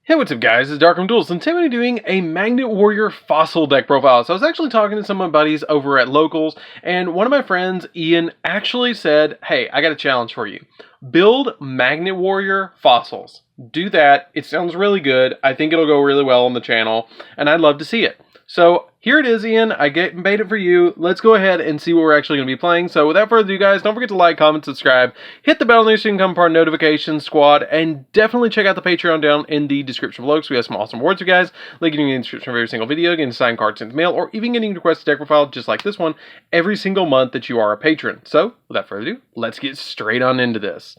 Hey, what's up guys, it's DarkArmedDuelist, and today I'm doing a Magnet Warrior fossil deck profile. So I was actually talking to some of my buddies over at Locals, and one of my friends, Ian, actually said, hey, I got a challenge for you. Build Magnet Warrior fossils. Do that. It sounds really good. I think it'll go really well on the channel, and I'd love to see it. So here it is, Ian. I made it for you. Let's go ahead and see what we're actually going to be playing. So without further ado, guys, don't forget to like, comment, subscribe, hit the bell so you can become part of notification squad, and definitely check out the Patreon down in the description below because we have some awesome rewards for you guys, like getting in the description of every single video, getting signed cards sent in the mail, or even getting requested deck profile just like this one every single month that you are a patron. So without further ado, let's get straight on into this.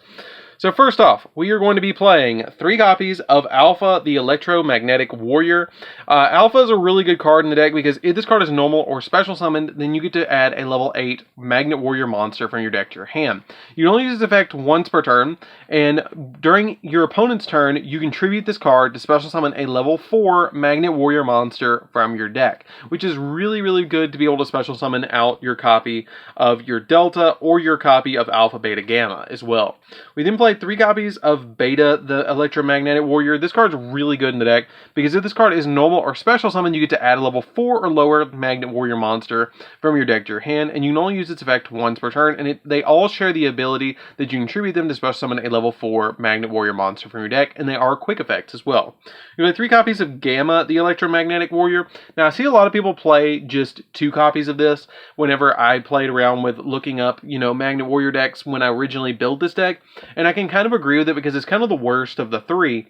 So first off, we are going to be playing 3 copies of Alpha, the Electromagnetic Warrior. Alpha is a really good card in the deck because if this card is normal or special summoned, then you get to add a level 8 Magnet Warrior monster from your deck to your hand. You can only use this effect once per turn, and during your opponent's turn, you can tribute this card to special summon a level 4 Magnet Warrior monster from your deck, which is really, really good to be able to special summon out your copy of your Delta or your copy of Alpha, Beta, Gamma as well. We then play 3 copies of Beta, the Electromagnetic Warrior. This card's really good in the deck because if this card is normal or special summon, you get to add a level 4 or lower Magnet Warrior monster from your deck to your hand, and you can only use its effect once per turn, and they all share the ability that you can tribute them to special summon a level 4 Magnet Warrior monster from your deck, and they are quick effects as well. You have 3 copies of Gamma, the Electromagnetic Warrior. Now, I see a lot of people play just 2 copies of this whenever I played around with looking up, Magnet Warrior decks when I originally built this deck, and I can kind of agree with it because it's kind of the worst of the 3.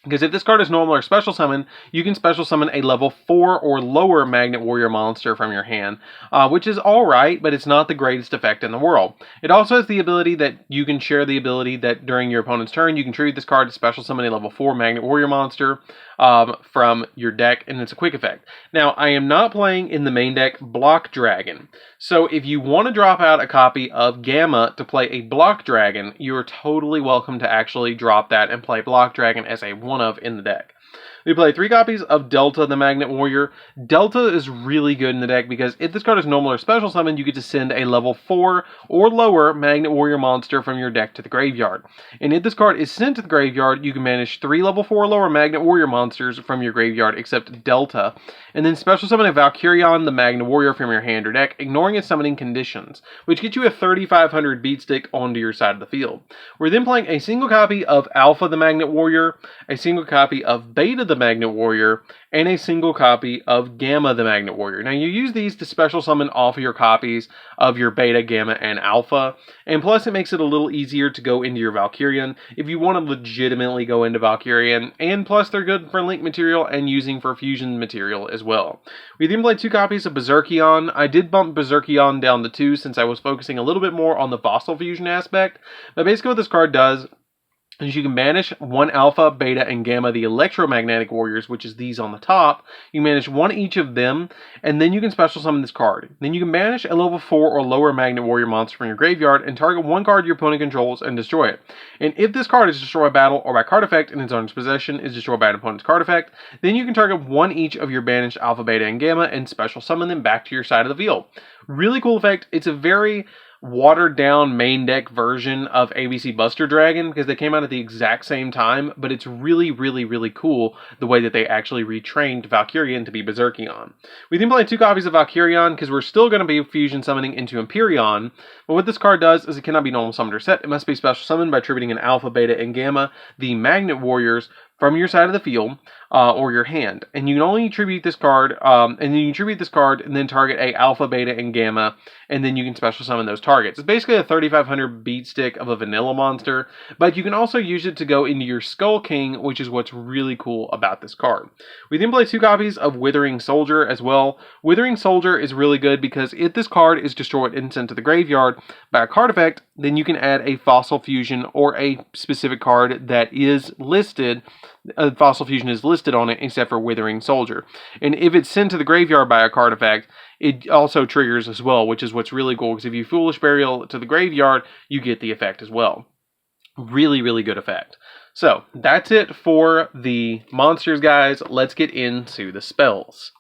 Because if this card is normal or special summon, you can special summon a level 4 or lower Magnet Warrior monster from your hand, which is alright, but it's not the greatest effect in the world. It also has the ability that you can share the ability that during your opponent's turn, you can tribute this card to special summon a level 4 Magnet Warrior monster from your deck, and it's a quick effect. Now, I am not playing in the main deck Block Dragon, so if you want to drop out a copy of Gamma to play a Block Dragon, you are totally welcome to actually drop that and play Block Dragon as a one-of in the deck. We play 3 copies of Delta, the Magnet Warrior. Delta is really good in the deck because if this card is normal or special summon, you get to send a level 4 or lower Magnet Warrior monster from your deck to the graveyard. And if this card is sent to the graveyard, you can banish 3 level 4 or lower Magnet Warrior monsters from your graveyard except Delta, and then special summon a Valkyrion, the Magnet Warrior, from your hand or deck, ignoring its summoning conditions, which gets you a 3500 beat stick onto your side of the field. We're then playing a single copy of Alpha, the Magnet Warrior, a single copy of Beta, the Magnet Warrior, and a single copy of Gamma, the Magnet Warrior. Now, you use these to special summon off of your copies of your Beta, Gamma, and Alpha, and plus it makes it a little easier to go into your Valkyrion if you want to legitimately go into Valkyrion, and plus they're good for link material and using for fusion material as well. We then played 2 copies of Berserkion. I did bump Berserkion down to 2 since I was focusing a little bit more on the fossil fusion aspect, but basically what this card does is you can banish 1 Alpha, Beta, and Gamma, the Electromagnetic Warriors, which is these on the top. You can banish 1 each of them, and then you can special summon this card. Then you can banish a level 4 or lower Magnet Warrior monster from your graveyard and target 1 card your opponent controls and destroy it. And if this card is destroyed by battle or by card effect and its owner's possession is destroyed by an opponent's card effect, then you can target 1 each of your banished Alpha, Beta, and Gamma and special summon them back to your side of the field. Really cool effect. It's a very watered down main deck version of ABC Buster Dragon because they came out at the exact same time, but it's really, really, really cool the way that they actually retrained Valkyrion to be Berserkion. We then play 2 copies of Valkyrion because we're still going to be fusion summoning into Empyreon, but what this card does is it cannot be normal summoned or set. It must be special summoned by tributing an Alpha, Beta, and Gamma, the Magnet Warriors, from your side of the field or your hand, and you can only tribute this card, and then you can tribute this card and then target a Alpha, Beta, and Gamma, and then you can special summon those targets. It's basically a 3500 beat stick of a vanilla monster, but you can also use it to go into your Skull King, which is what's really cool about this card. We then play 2 copies of Withering Soldier as well. Withering Soldier is really good because if this card is destroyed and sent to the graveyard by a card effect, then you can add a Fossil Fusion or a specific card that is listed. Fossil Fusion is listed on it except for Withering Soldier. And if it's sent to the graveyard by a card effect, it also triggers as well, which is what's really cool because if you Foolish Burial to the graveyard, you get the effect as well. Really, really good effect. So, that's it for the monsters, guys. Let's get into the spells.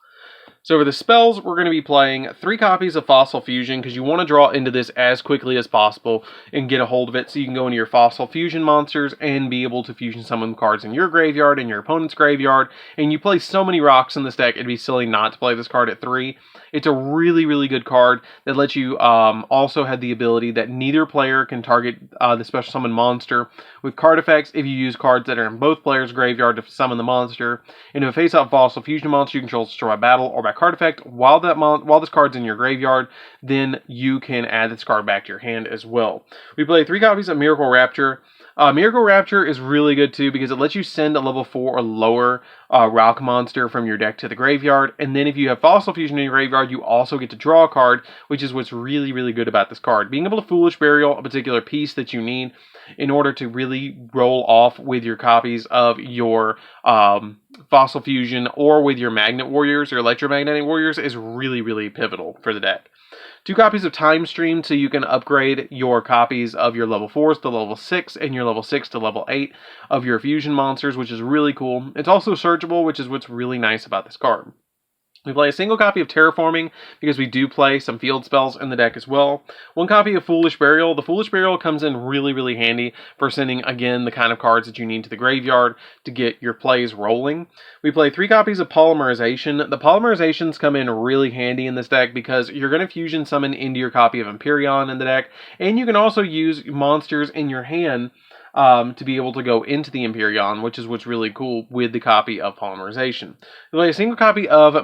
So for the spells, we're going to be playing 3 copies of Fossil Fusion because you want to draw into this as quickly as possible and get a hold of it so you can go into your Fossil Fusion monsters and be able to fusion summon cards in your graveyard and your opponent's graveyard. And you play so many rocks in this deck, it'd be silly not to play this card at 3. It's a really, really good card that lets you also have the ability that neither player can target the special summon monster with card effects if you use cards that are in both players' graveyard to summon the monster. And if a face-off Fossil Fusion monster you control is destroyed by battle or by card effect while this card's in your graveyard, then you can add this card back to your hand as well. We play 3 copies of Miracle Rapture. Miracle Rapture is really good too because it lets you send a level 4 or lower rock monster from your deck to the graveyard, and then if you have Fossil Fusion in your graveyard, you also get to draw a card, which is what's really, really good about this card. Being able to Foolish Burial a particular piece that you need in order to really roll off with your copies of your Fossil Fusion or with your Magnet Warriors or Electromagnetic Warriors is really, really pivotal for the deck. 2 copies of Time Stream so you can upgrade your copies of your level 4s to level 6 and your level 6 to level 8 of your fusion monsters, which is really cool. It's also searchable, which is what's really nice about this card. We play a single copy of Terraforming because we do play some field spells in the deck as well. 1 copy of Foolish Burial. The Foolish Burial comes in really, really handy for sending, again, the kind of cards that you need to the graveyard to get your plays rolling. We play 3 copies of Polymerization. The Polymerizations come in really handy in this deck because you're going to fusion summon into your copy of Empyrean in the deck, and you can also use monsters in your hand to be able to go into the Empyrean, which is what's really cool with the copy of Polymerization. You play a single copy of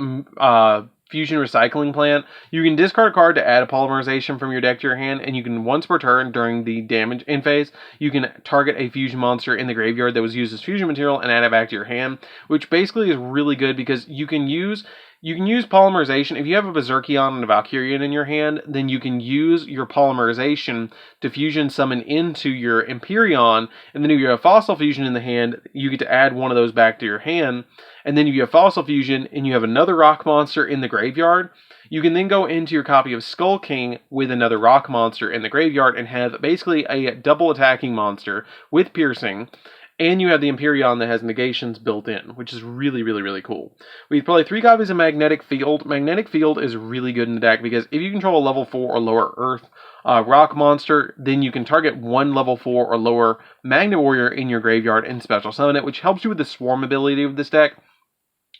Fusion Recycling Plant. You can discard a card to add a Polymerization from your deck to your hand, and you can, once per turn during the damage end phase, you can target a fusion monster in the graveyard that was used as fusion material and add it back to your hand, which basically is really good because you can use Polymerization. If you have a Berserkion and a Valkyrian in your hand, then you can use your Polymerization to fusion summon into your Empyrean, and then if you have Fossil Fusion in the hand, you get to add one of those back to your hand, and then if you have Fossil Fusion and you have another rock monster in the graveyard, you can then go into your copy of Skull King with another rock monster in the graveyard and have basically a double attacking monster with piercing. And you have the Empyrean that has negations built in, which is really, really, really cool. We play 3 copies of Magnetic Field. Magnetic Field is really good in the deck because if you control a level 4 or lower Earth rock monster, then you can target 1 level 4 or lower Magnet Warrior in your graveyard and special summon it, which helps you with the swarm ability of this deck,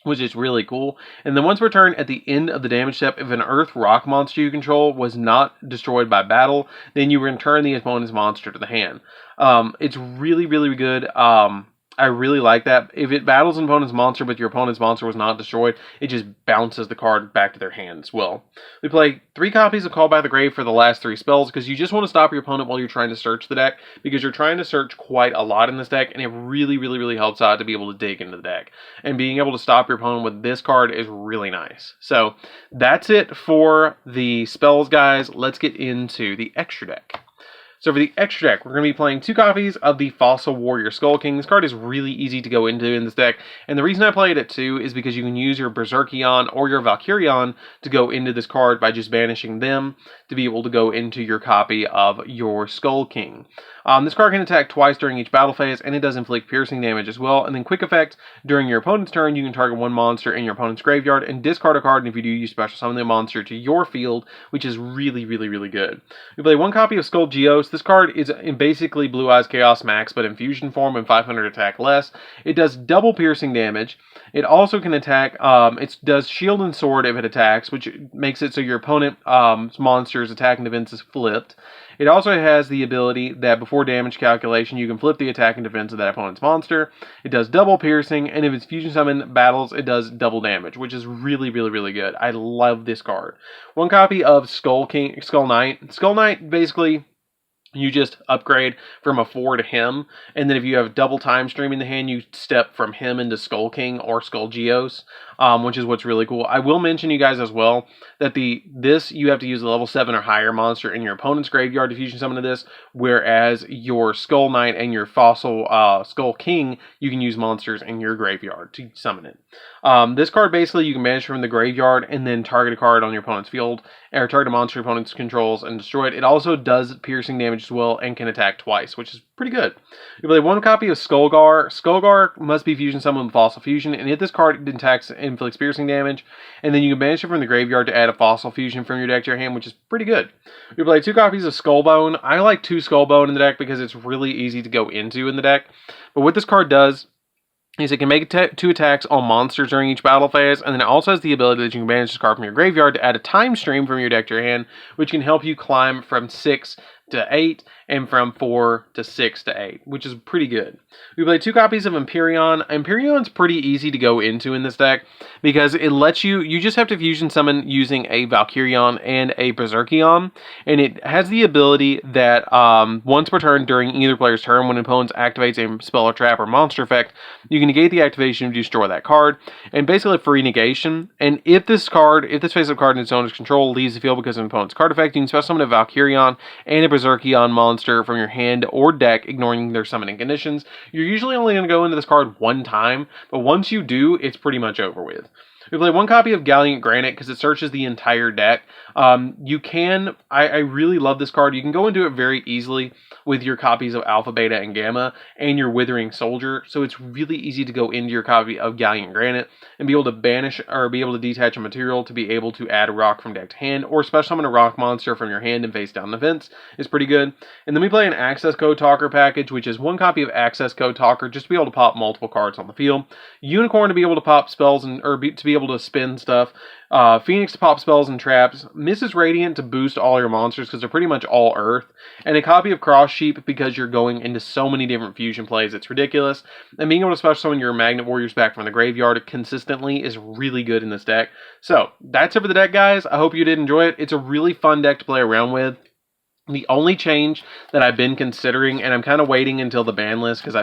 which is really cool. And then once per turn, at the end of the damage step, if an Earth rock monster you control was not destroyed by battle, then you return the opponent's monster to the hand. It's really, really good. I really like that. If it battles an opponent's monster, but your opponent's monster was not destroyed, it just bounces the card back to their hand as well. We play 3 copies of Call by the Grave for the last 3 spells, because you just want to stop your opponent while you're trying to search the deck, because you're trying to search quite a lot in this deck, and it really, really, really helps out to be able to dig into the deck. And being able to stop your opponent with this card is really nice. So, that's it for the spells, guys. Let's get into the extra deck. So for the extra deck, we're going to be playing 2 copies of the Fossil Warrior Skull King. This card is really easy to go into in this deck, and the reason I play it at 2 is because you can use your Berserkion or your Valkyrion to go into this card by just banishing them to be able to go into your copy of your Skull King. This card can attack twice during each battle phase, and it does inflict piercing damage as well. And then quick effect, during your opponent's turn, you can target 1 monster in your opponent's graveyard and discard a card, and if you do, you special summon the monster to your field, which is really, really, really good. We play 1 copy of Yugioh. This card is in basically Blue Eyes Chaos Max, but in fusion form and 500 attack less. It does double piercing damage. It also can attack, it does shield and sword if it attacks, which makes it so your opponent's monster's attack and defense is flipped. It also has the ability that before damage calculation, you can flip the attack and defense of that opponent's monster. It does double piercing, and if it's fusion summon battles, it does double damage, which is really, really, really good. I love this card. 1 copy of Skull Knight. Skull Knight, basically, you just upgrade from a 4 to him, and then if you have double time stream in the hand, you step from him into Skull King or Yugioh, which is what's really cool. I will mention you guys as well that you have to use a level 7 or higher monster in your opponent's graveyard to fusion summon to this, whereas your Skull Knight and your Fossil Skull King, you can use monsters in your graveyard to summon it. This card basically you can banish from the graveyard and then target a card on your opponent's field, or target a monster your opponent's controls and destroy it. It also does piercing damage as well and can attack twice, which is pretty good. You play 1 copy of Skullgar. Skullgar must be fusion summoned with Fossil Fusion, and hit this card, it attacks and inflicts piercing damage, and then you can banish it from the graveyard to add a Fossil Fusion from your deck to your hand, which is pretty good. You play 2 copies of Skullbone. I like 2 Skullbone in the deck because it's really easy to go into in the deck. But what this card does is it can make 2 attacks on monsters during each battle phase, and then it also has the ability that you can banish this card from your graveyard to add a time stream from your deck to your hand, which can help you climb from 6 to 8 and from 4 to 6 to 8, which is pretty good. We play 2 copies of Empyreon. Empyreon's pretty easy to go into in this deck because it lets you just have to fusion summon using a Valkyrion and a Berserkion, and it has the ability that once per turn during either player's turn, when an opponent activates a spell or trap or monster effect, you can negate the activation to destroy that card, and basically free negation. And if this face-up card in its owner's control leaves the field because of an opponent's card effect, you can special summon a Valkyrion and a Berserkion monster from your hand or deck, ignoring their summoning conditions. You're usually only going to go into this card 1 time, but once you do, it's pretty much over with. We play 1 copy of Galliant Granite because it searches the entire deck. I really love this card. You can go into it very easily with your copies of Alpha, Beta, and Gamma, and your Withering Soldier, so it's really easy to go into your copy of Galliant Granite and be able to banish or be able to detach a material to be able to add a rock from deck to hand, or special summon a rock monster from your hand and face down the fence is pretty good. And then we play an Access Code Talker package, which is 1 copy of Access Code Talker just to be able to pop multiple cards on the field, Unicorn to be able to pop spells to be able to spin stuff, Phoenix to pop spells and traps, Mrs. Radiant to boost all your monsters because they're pretty much all Earth, and a copy of Cross Sheep because you're going into so many different fusion plays, it's ridiculous. And being able to special summon your Magnet Warriors back from the graveyard consistently is really good in this deck. So, that's it for the deck, guys. I hope you did enjoy it. It's a really fun deck to play around with. The only change that I've been considering, and I'm kind of waiting until the ban list because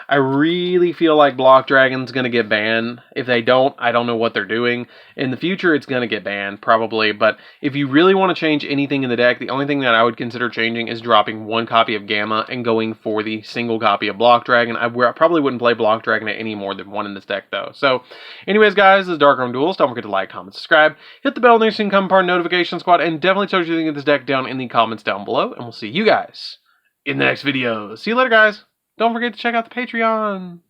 I really feel like Block Dragon's going to get banned. If they don't, I don't know what they're doing. In the future, it's going to get banned, probably. But if you really want to change anything in the deck, the only thing that I would consider changing is dropping 1 copy of Gamma and going for the single copy of Block Dragon. I probably wouldn't play Block Dragon at any more than 1 in this deck, though. So, anyways, guys, this is DarkArmedDuelist. Don't forget to like, comment, subscribe. Hit the bell next to become part of the notification squad. And definitely tell us what you think of this deck down in the comments down below. And we'll see you guys in the next video. See you later, guys. Don't forget to check out the Patreon.